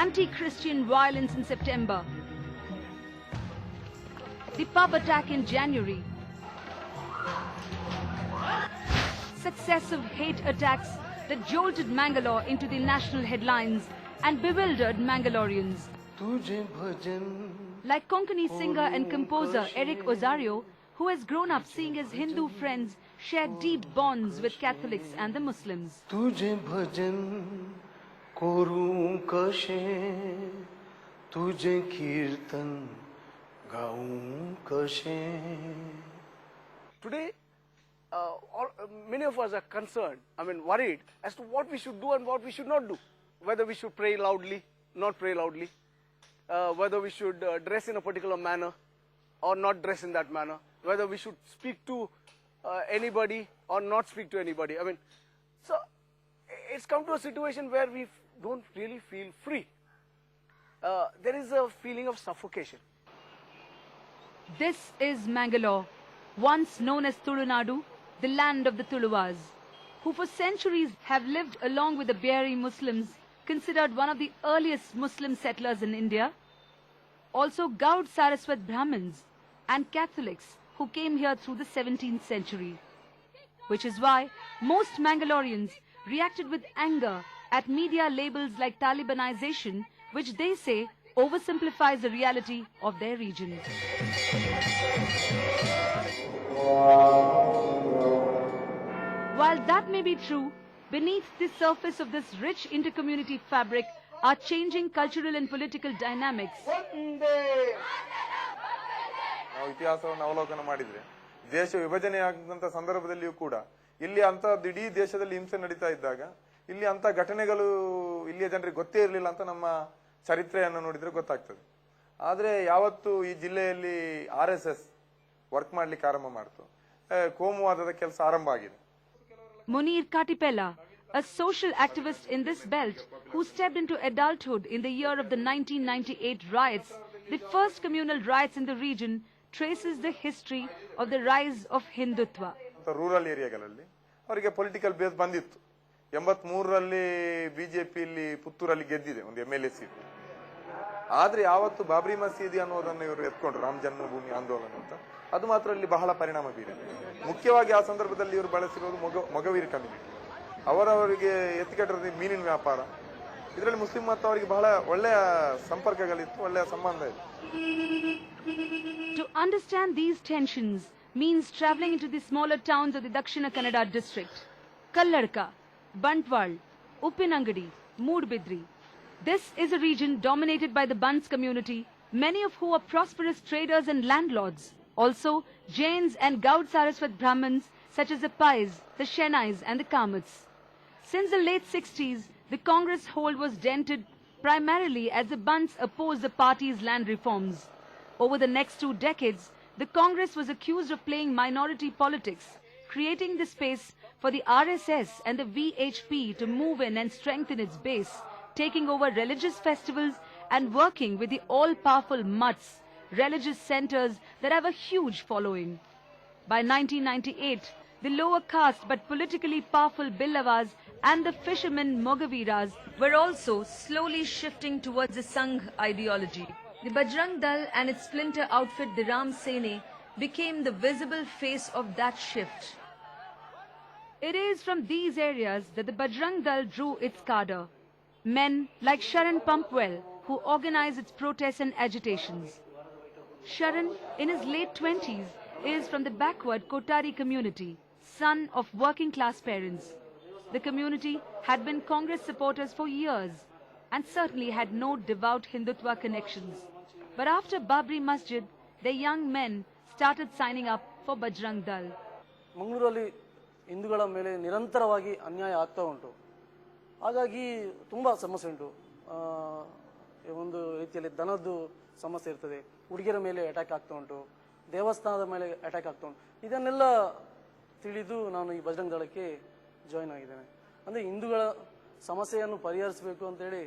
anti-Christian violence in September, the pub attack in January, successive hate attacks that jolted Mangalore into the national headlines and bewildered Mangaloreans. Like Konkani singer and composer Eric Ozario, who has grown up seeing his Hindu friends share deep bonds with Catholics and the Muslims. Today, many of us are concerned, worried as to what we should do and what we should not do. Whether we should pray loudly, not pray loudly, whether we should dress in a particular manner or not dress in that manner, whether we should speak to anybody or not speak to anybody. So it's come to a situation where we don't really feel free. There is a feeling of suffocation. This is Mangalore, once known as Tulunadu, the land of the Tuluwas, who for centuries have lived along with the Behari Muslims, considered one of the earliest Muslim settlers in India. Also Gaud Saraswat Brahmins and Catholics who came here through the 17th century. Which is why most Mangaloreans reacted with anger at media labels like Talibanization, which they say oversimplifies the reality of their region. While that may be true, beneath the surface of this rich intercommunity fabric are changing cultural and political dynamics. ನಾವು ಇತಿಹಾಸವನ್ನು ಅವಲೋಕನ ಮಾಡಿದ್ರೆ ದೇಶ ವಿಭಜನೆ ಆಗಿದಂತ ಸಂದರ್ಭದಲ್ಲಿಯೂ ಕೂಡ ಇಲ್ಲಿ ಅಂತ ಇಡೀ ದೇಶದಲ್ಲಿ ಹಿಂಸೆ ನಡೀತಾ ಇದ್ದಾಗ ಇಲ್ಲಿ ಅಂತ ಘಟನೆಗಳು ಇಲ್ಲಿಯ ಜನರಿಗೆ ಗೊತ್ತೇ ಇರಲಿಲ್ಲ ಅಂತ ನಮ್ಮ ಚರಿತ್ರೆಯನ್ನು ನೋಡಿದ್ರೆ ಗೊತ್ತಾಗ್ತದೆ. ಆದ್ರೆ ಯಾವತ್ತು ಈ ಜಿಲ್ಲೆಯಲ್ಲಿ RSS ವರ್ಕ್ ಮಾಡ್ಲಿಕ್ಕೆ ಆರಂಭ ಮಾಡ್ತು, ಕೋಮುವಾದದ ಕೆಲಸ ಆರಂಭ ಆಗಿದೆ. Munir Katipella, a social activist in this belt who stepped into adulthood in the year of the 1998 riots, the first communal riots in the region, traces the history of the rise of Hindutva. Rural ಏರಿಯಾಗಳಲ್ಲಿ ಅವರಿಗೆ political base ಬಂದಿತ್ತು. 83ರಲ್ಲಿ ಬಿಜೆಪಿಯಲ್ಲಿ ಪುತ್ತೂರಲ್ಲಿ ಗೆದ್ದಿದೆ ಒಂದು MLA seat. ಆದ್ರೆ ಯಾವತ್ತು ಬಾಬ್ರಿ ಮಸೀದಿ ಅನ್ನೋದನ್ನು ಇವರು ಎತ್ಕೊಂಡ್ರು, ರಾಮ ಜನ್ಮಭೂಮಿ ಆಂದೋಲನ ಅಂತ, ಅದು ಮಾತ್ರ ಇಲ್ಲಿ ಬಹಳ ಪರಿಣಾಮ ಬೀರಿದೆ. ಮುಖ್ಯವಾಗಿ ಆ ಸಂದರ್ಭದಲ್ಲಿ ಇವರು ಬಳಸಿರೋದು ಮೊಗವೀರ್ ಕಮ್ಯುನಿಟಿ. ಅವರವರಿಗೆ ಎತ್ತಿಕಟ್ಟಿರೋದು ಮೀನಿನ ವ್ಯಾಪಾರ. ಇದರಲ್ಲಿ ಮುಸ್ಲಿಂ ಮತ್ತು ಅವರಿಗೆ ಬಹಳ ಒಳ್ಳೆಯ ಸಂಪರ್ಕಗಳಿತ್ತು, ಒಳ್ಳೆಯ ಸಂಬಂಧ ಇತ್ತು. To understand these tensions means traveling into the smaller towns of the Dakshina Kannada district. Kalladka, Bantwal, Uppinangadi, Moodbidri. This is a region dominated by the Bans community, many of who are prosperous traders and landlords. Also, Jains and Gaud Saraswat Brahmins such as the Pais, the Shenais and the Kamats. Since the late 60s, the Congress hold was dented primarily as the Bans opposed the party's land reforms. Over the next 2 decades, the Congress was accused of playing minority politics, creating the space for the RSS and the VHP to move in and strengthen its base, taking over religious festivals and working with the all-powerful mutts, religious centers that have a huge following. By 1998, the lower caste but politically powerful Billavas and the fishermen Mogaviras were also slowly shifting towards the Sangh ideology. The Bajrang Dal and its splinter outfit, the Ram Sene, became the visible face of that shift. It is from these areas that the Bajrang Dal drew its cadre. Men like Sharan Pumpwell, who organized its protests and agitations. Sharan, in his late 20s, is from the backward Kotari community, son of working class parents. The community had been Congress supporters for years and certainly had no devout Hindutva connections. But after Babri Masjid, the young men started signing up for Bajrang Dal. ಮಂಗಳೂರಲ್ಲಿ ಹಿಂದೂಗಳ ಮೇಲೆ ನಿರಂತರವಾಗಿ ಅನ್ಯಾಯ ಆಗ್ತಾ ಉಂಟು. ಹಾಗಾಗಿ ತುಂಬ ಸಮಸ್ಯೆ ಉಂಟು. ಒಂದು ರೀತಿಯಲ್ಲಿ ದನದ್ದು ಸಮಸ್ಯೆ ಇರ್ತದೆ, ಹುಡುಗಿಯರ ಮೇಲೆ ಅಟ್ಯಾಕ್ ಆಗ್ತಾ ಉಂಟು, ದೇವಸ್ಥಾನದ ಮೇಲೆ ಅಟ್ಯಾಕ್ ಆಗ್ತಾ ಉಂಟು. ಇದನ್ನೆಲ್ಲ ತಿಳಿದು ನಾನು ಈ ಬಜರಂಗ್ ದಳಕ್ಕೆ ಜಾಯಿನ್ ಆಗಿದ್ದೇನೆ. ಅಂದರೆ ಹಿಂದೂಗಳ ಸಮಸ್ಯೆಯನ್ನು ಪರಿಹರಿಸಬೇಕು ಅಂತೇಳಿ